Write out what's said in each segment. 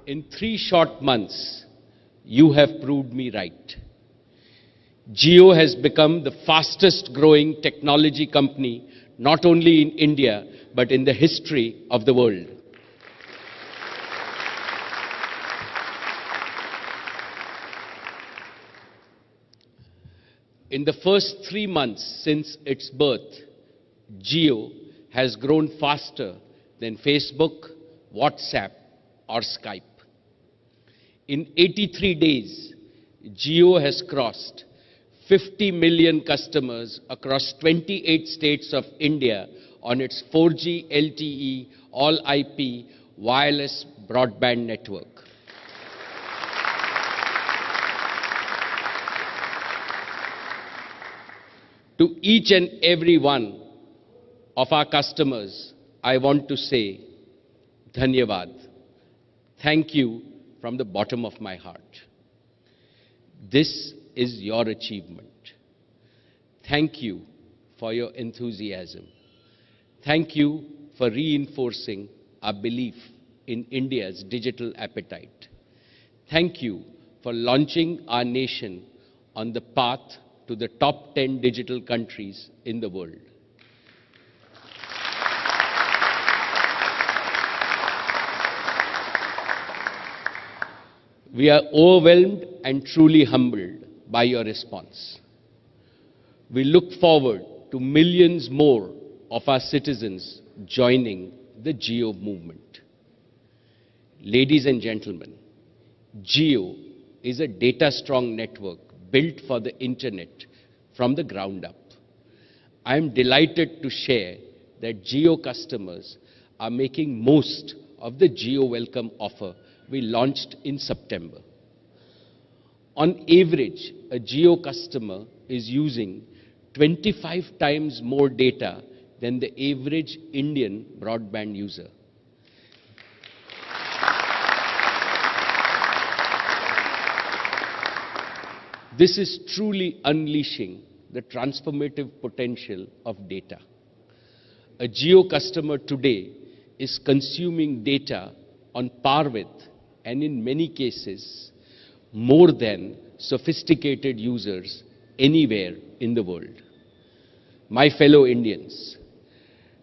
In 3 short months, you have proved me right. Jio has become the fastest growing technology company, not only in India, but in the history of the world. In the first 3 months since its birth, Jio has grown faster than Facebook, WhatsApp, or Skype. In 83 days, Jio has crossed 50 million customers across 28 states of India on its 4G LTE all IP wireless broadband network. To each and every one of our customers, I want to say, Dhanyavad. Thank you from the bottom of my heart. This is your achievement. Thank you for your enthusiasm. Thank you for reinforcing our belief in India's digital appetite. Thank you for launching our nation on the path to the top 10 digital countries in the world. We are overwhelmed and truly humbled by your response. We look forward to millions more of our citizens joining the Jio movement. Ladies and gentlemen, Jio is a data-strong network built for the internet from the ground up. I am delighted to share that Jio customers are making most of the Jio Welcome offer we launched in September. On average, a Jio customer is using 25 times more data than the average Indian broadband user. This is truly unleashing the transformative potential of data. A Jio customer today is consuming data on par with, and in many cases, more than sophisticated users anywhere in the world. My fellow Indians,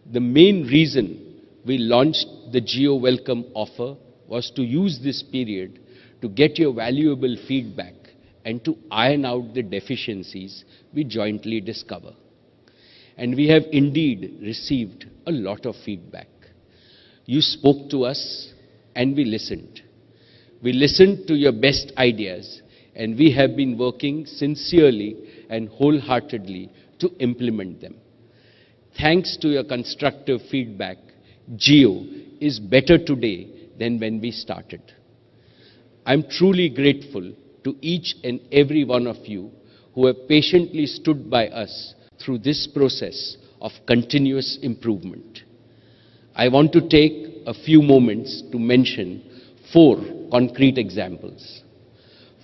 the main reason we launched the Jio Welcome offer was to use this period to get your valuable feedback and to iron out the deficiencies we jointly discover. And we have indeed received a lot of feedback. You spoke to us and we listened. We listened to your best ideas, and we have been working sincerely and wholeheartedly to implement them. Thanks to your constructive feedback, Jio is better today than when we started. I'm truly grateful to each and every one of you who have patiently stood by us through this process of continuous improvement. I want to take a few moments to mention 4 concrete examples.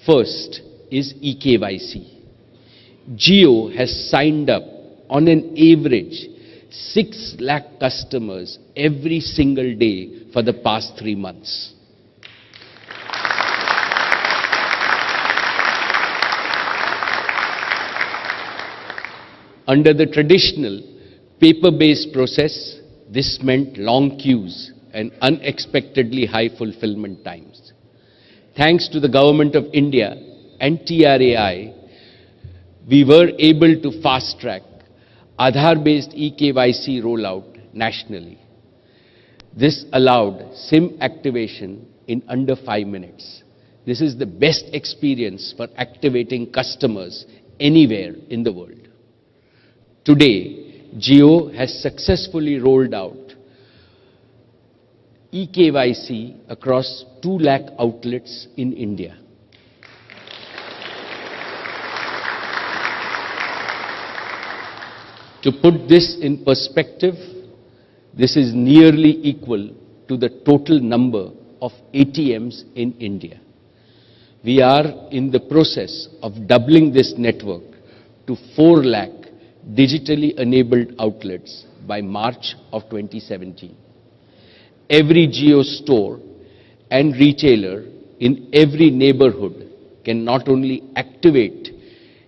First is eKYC. Jio has signed up on an average 6 lakh customers every single day for the past 3 months. Under the traditional paper-based process, this meant long queues and unexpectedly high fulfillment times. Thanks to the Government of India and TRAI, we were able to fast-track Aadhaar-based eKYC rollout nationally. This allowed SIM activation in under 5 minutes. This is the best experience for activating customers anywhere in the world. Today, Jio has successfully rolled out eKYC across 2 lakh outlets in India. To put this in perspective, this is nearly equal to the total number of ATMs in India. We are in the process of doubling this network to 4 lakh digitally enabled outlets by March of 2017. Every Jio store and retailer in every neighborhood can not only activate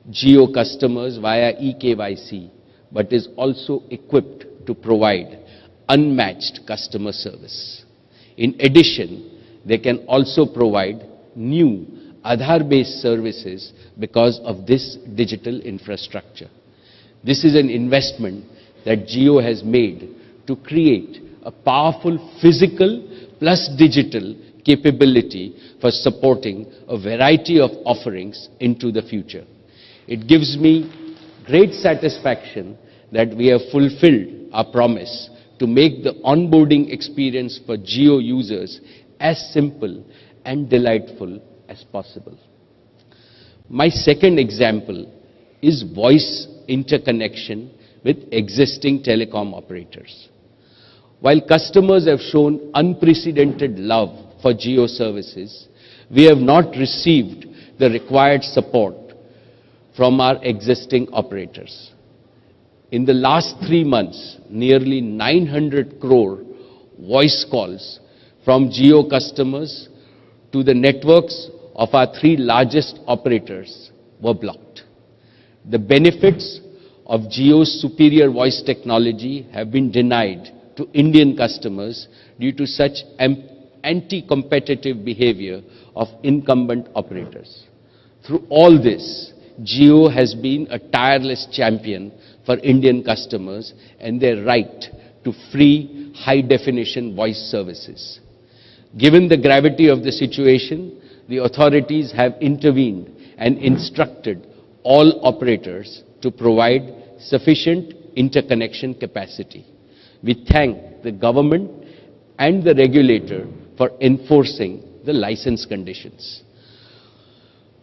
Jio customers via eKYC, but is also equipped to provide unmatched customer service. In addition, they can also provide new Aadhaar-based services because of this digital infrastructure. This is an investment that Jio has made to create a powerful physical plus digital capability for supporting a variety of offerings into the future. It gives me great satisfaction that we have fulfilled our promise to make the onboarding experience for Jio users as simple and delightful as possible. My second example is voice interconnection with existing telecom operators. While customers have shown unprecedented love for Jio services, we have not received the required support from our existing operators. In the last 3 months, nearly 900 crore voice calls from Jio customers to the networks of our 3 largest operators were blocked. The benefits of Jio's superior voice technology have been denied to Indian customers due to such anti-competitive behavior of incumbent operators. Through all this, Jio has been a tireless champion for Indian customers and their right to free high-definition voice services. Given the gravity of the situation, the authorities have intervened and instructed all operators to provide sufficient interconnection capacity. We thank the government and the regulator for enforcing the license conditions.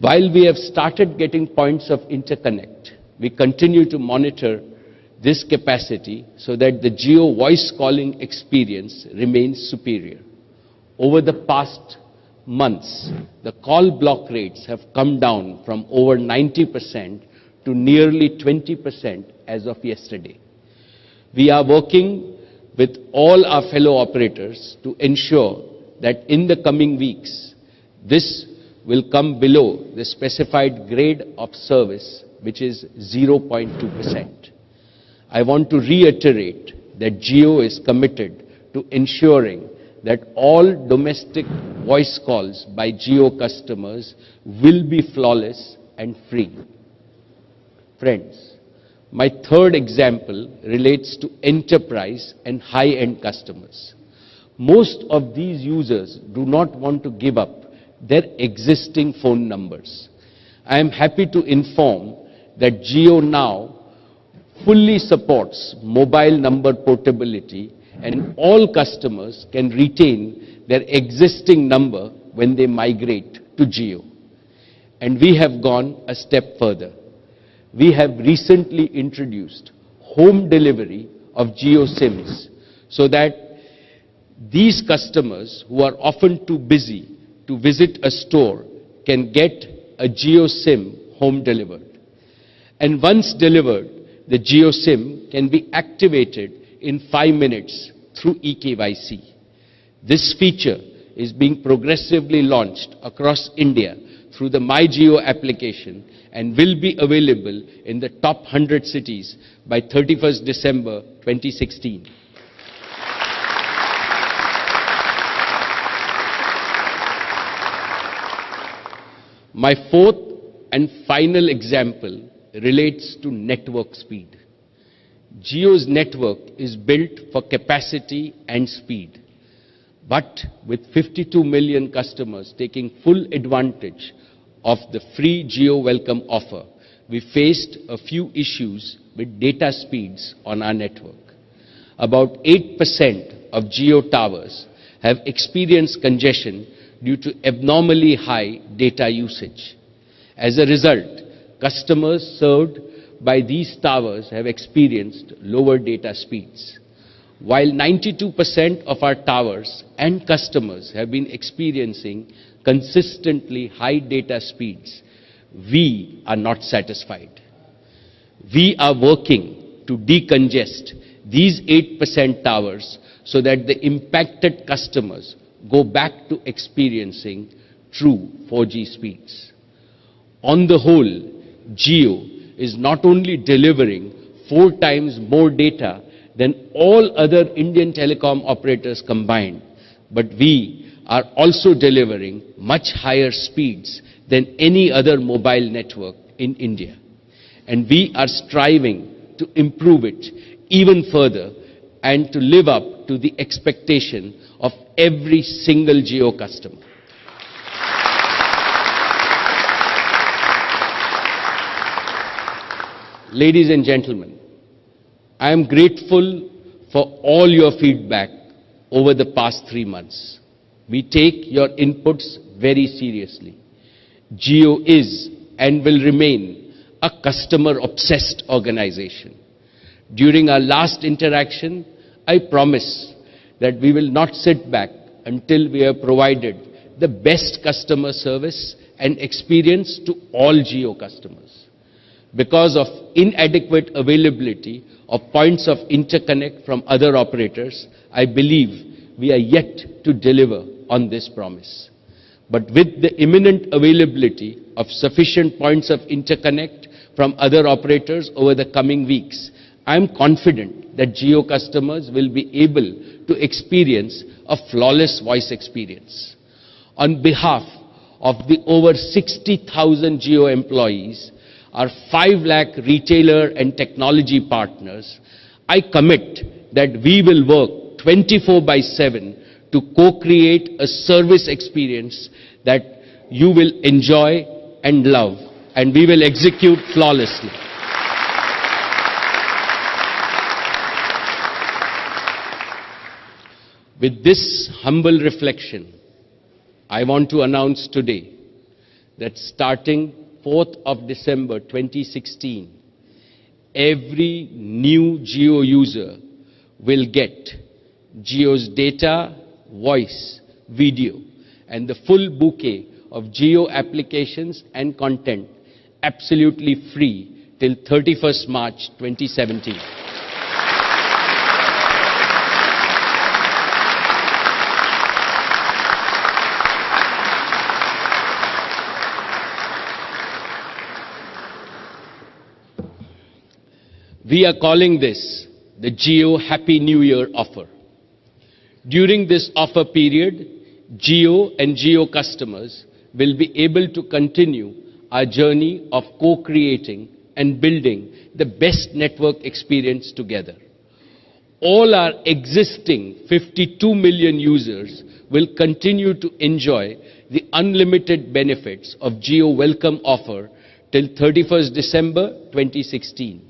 While we have started getting points of interconnect, we continue to monitor this capacity so that the Jio voice calling experience remains superior. Over the past months, the call block rates have come down from over 90% to nearly 20% as of yesterday. We are working with all our fellow operators to ensure that in the coming weeks, this will come below the specified grade of service, which is 0.2%. I want to reiterate that Jio is committed to ensuring that all domestic voice calls by Jio customers will be flawless and free. Friends, my third example relates to enterprise and high-end customers. Most of these users do not want to give up their existing phone numbers. I am happy to inform that Jio now fully supports mobile number portability and all customers can retain their existing number when they migrate to Jio. And we have gone a step further. We have recently introduced home delivery of Jio SIMs so that these customers who are often too busy to visit a store can get a Jio SIM home delivered. And once delivered, the Jio SIM can be activated in 5 minutes through eKYC. This feature is being progressively launched across India through the MyJio application and will be available in the top 100 cities by 31st December 2016. My fourth and final example relates to network speed. Jio's network is built for capacity and speed. But with 52 million customers taking full advantage of the free Jio Welcome offer, we faced a few issues with data speeds on our network. About 8% of Jio towers have experienced congestion due to abnormally high data usage. As a result, customers served by these towers have experienced lower data speeds. While 92% of our towers and customers have been experiencing consistently high data speeds, we are not satisfied. We are working to decongest these 8% towers so that the impacted customers go back to experiencing true 4G speeds. On the whole, Jio is not only delivering 4 times more data than all other Indian telecom operators combined, but we are also delivering much higher speeds than any other mobile network in India. And we are striving to improve it even further and to live up to the expectation of every single Jio customer. Ladies and gentlemen, I am grateful for all your feedback over the past 3 months. We take your inputs very seriously. Jio is and will remain a customer-obsessed organization. During our last interaction, I promise that we will not sit back until we have provided the best customer service and experience to all Jio customers. Because of inadequate availability of points of interconnect from other operators, I believe we are yet to deliver on this promise. But with the imminent availability of sufficient points of interconnect from other operators over the coming weeks, I am confident that Jio customers will be able to experience a flawless voice experience. On behalf of the over 60,000 Jio employees, our 5 lakh retailer and technology partners, I commit that we will work 24/7 to co-create a service experience that you will enjoy and love, and we will execute flawlessly. With this humble reflection, I want to announce today that starting 4th of December 2016, every new Jio user will get Jio's data, voice, video, and the full bouquet of Jio applications and content absolutely free till 31st March 2017. We are calling this the Jio Happy New Year offer. During this offer period, Jio and Jio customers will be able to continue our journey of co-creating and building the best network experience together. All our existing 52 million users will continue to enjoy the unlimited benefits of Jio Welcome offer till 31st December 2016.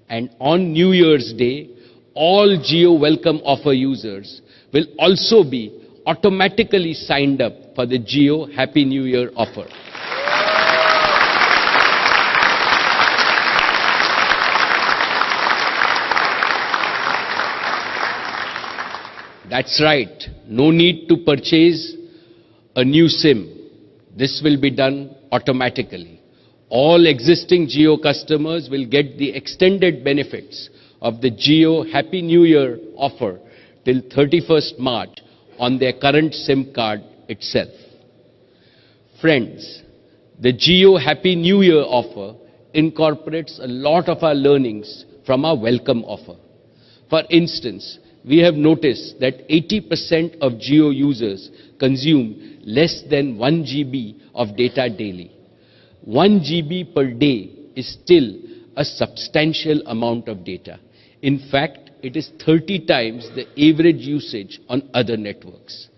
And on New Year's Day, all Jio Welcome offer users will also be automatically signed up for the Jio Happy New Year offer. That's right, no need to purchase a new SIM. This will be done automatically. All existing Jio customers will get the extended benefits of the Jio Happy New Year offer till 31st March on their current SIM card itself. Friends, the Jio Happy New Year offer incorporates a lot of our learnings from our Welcome offer. For instance, we have noticed that 80% of Jio users consume less than 1 GB of data daily. 1 GB per day is still a substantial amount of data. In fact, it is 30 times the average usage on other networks.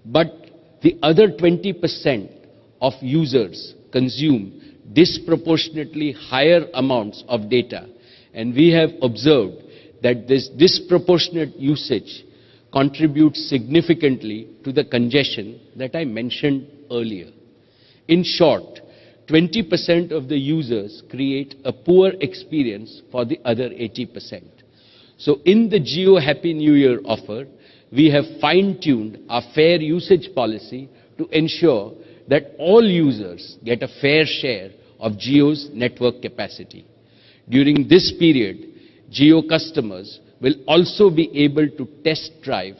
But the other 20% of users consume disproportionately higher amounts of data, and we have observed that this disproportionate usage contributes significantly to the congestion that I mentioned earlier. In short, 20% of the users create a poor experience for the other 80%. So in the Jio Happy New Year offer, we have fine-tuned our fair usage policy to ensure that all users get a fair share of Jio's network capacity. During this period, Jio customers will also be able to test drive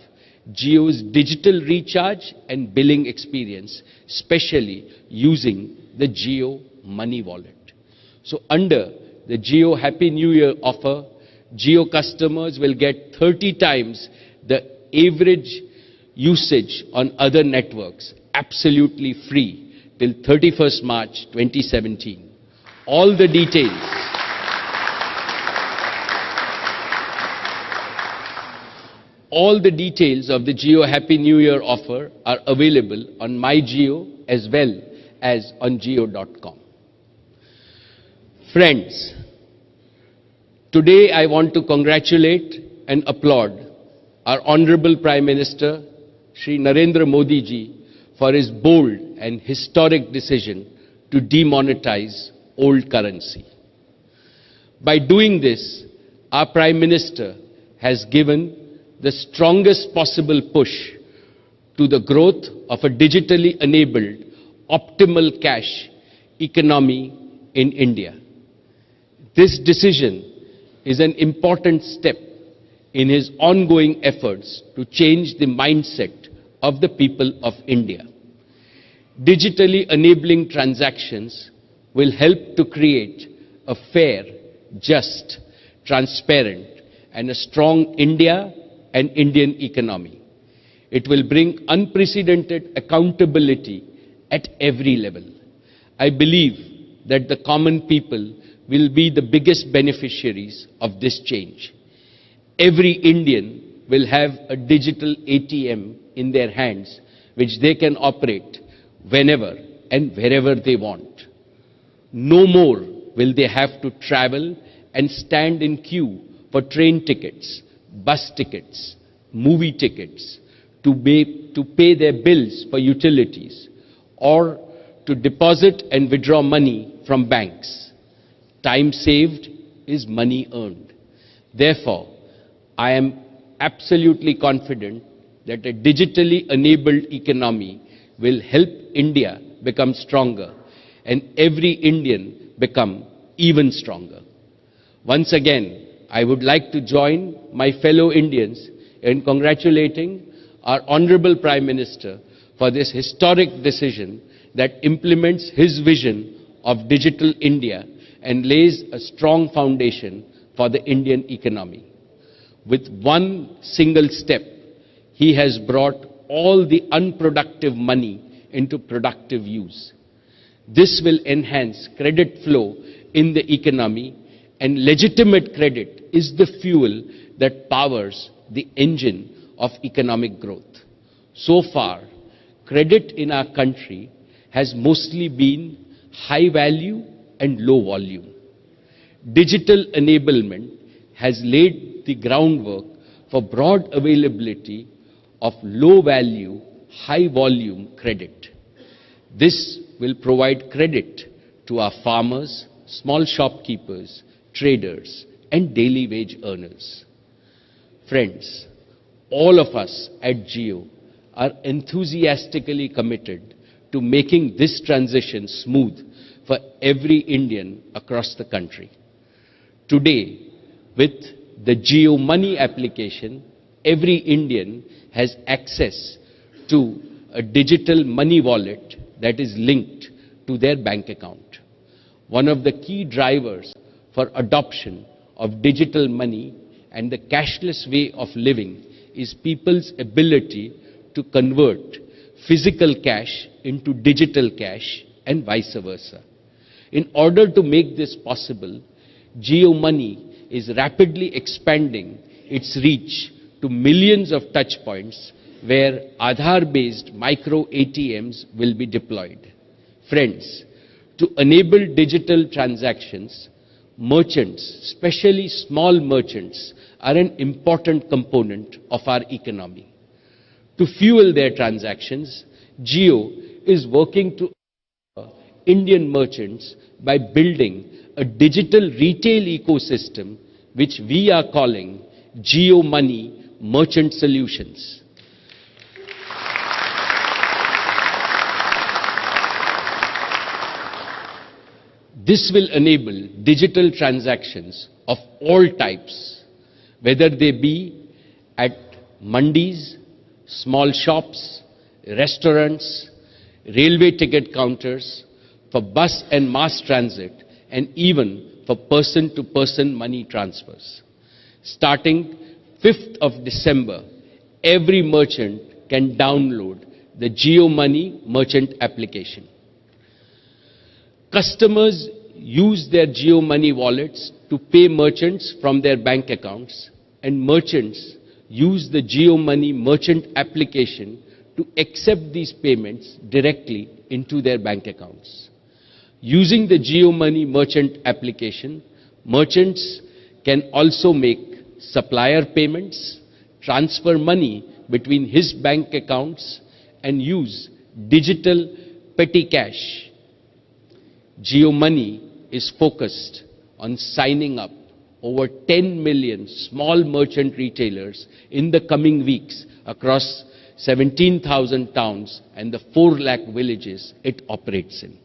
Jio's digital recharge and billing experience, especially using the Jio Money Wallet. So under the Jio Happy New Year offer, Jio customers will get 30 times the average usage on other networks, absolutely free till 31st March 2017. All the details of the Jio Happy New Year offer are available on MyJio as well as on jio.com. Friends, today I want to congratulate and applaud our Honorable Prime Minister, Shri Narendra Modi ji, for his bold and historic decision to demonetize old currency. By doing this, our Prime Minister has given the strongest possible push to the growth of a digitally enabled, optimal cash economy in India. This decision is an important step in his ongoing efforts to change the mindset of the people of India. Digitally enabling transactions will help to create a fair, just, transparent, and a strong India and Indian economy. It will bring unprecedented accountability at every level. I believe that the common people will be the biggest beneficiaries of this change. Every Indian will have a digital ATM in their hands, which they can operate whenever and wherever they want. No more will they have to travel and stand in queue for train tickets, bus tickets, movie tickets, to pay their bills for utilities, or to deposit and withdraw money from banks. Time saved is money earned. Therefore, I am absolutely confident that a digitally enabled economy will help India become stronger and every Indian become even stronger. Once again, I would like to join my fellow Indians in congratulating our Honorable Prime Minister for this historic decision that implements his vision of digital India and lays a strong foundation for the Indian economy. With one single step, he has brought all the unproductive money into productive use. This will enhance credit flow in the economy, and legitimate credit is the fuel that powers the engine of economic growth. So far, credit in our country has mostly been high value and low volume. Digital enablement has laid the groundwork for broad availability of low value, high volume credit. This will provide credit to our farmers, small shopkeepers, traders, and daily wage earners. Friends, all of us at Jio are enthusiastically committed to making this transition smooth for every Indian across the country. Today, with the Jio Money application, every Indian has access to a digital money wallet that is linked to their bank account. One of the key drivers for adoption of digital money and the cashless way of living is people's ability to convert physical cash into digital cash and vice versa. In order to make this possible, Jio Money is rapidly expanding its reach to millions of touch points where Aadhaar-based micro ATMs will be deployed. Friends, to enable digital transactions, merchants, especially small merchants, are an important component of our economy. To fuel their transactions, Jio is working to Indian merchants by building a digital retail ecosystem which we are calling Jio Money Merchant Solutions. This will enable digital transactions of all types, whether they be at mandis, small shops, restaurants, railway ticket counters, for bus and mass transit, and even for person-to-person money transfers. Starting 5th of December, every merchant can download the JioMoney merchant application. Customers use their JioMoney wallets to pay merchants from their bank accounts, and merchants use the JioMoney merchant application to accept these payments directly into their bank accounts. Using the JioMoney merchant application, merchants can also make supplier payments, transfer money between his bank accounts, and use digital petty cash. JioMoney is focused on signing up over 10 million small merchant retailers in the coming weeks across 17,000 towns and the 4 lakh villages it operates in.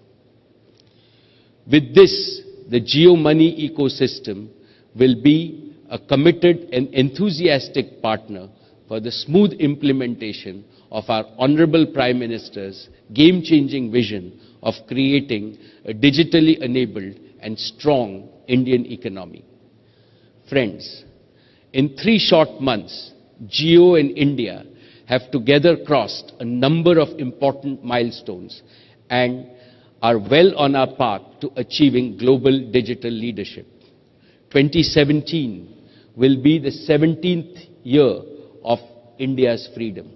With this, the JioMoney ecosystem will be a committed and enthusiastic partner for the smooth implementation of our Honorable Prime Minister's game-changing vision of creating a digitally enabled and strong Indian economy. Friends, in 3 short months, Jio and India have together crossed a number of important milestones and are well on our path to achieving global digital leadership. 2017 will be the 17th year of India's freedom.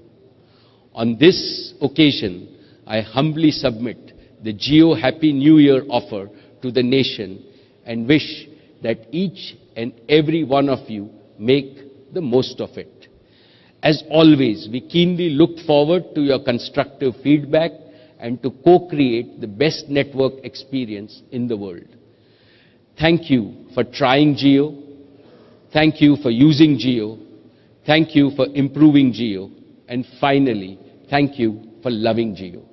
On this occasion, I humbly submit the Jio Happy New Year offer to the nation and wish that each and every one of you make the most of it. As always, we keenly look forward to your constructive feedback and to co-create the best network experience in the world. Thank you for trying Jio. Thank you for using Jio. Thank you for improving Jio. And finally, thank you for loving Jio.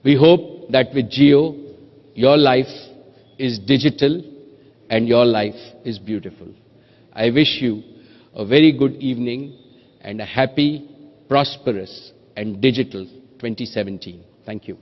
We hope that with Jio, your life is digital and your life is beautiful. I wish you a very good evening and a happy, prosperous and digital 2017. Thank you.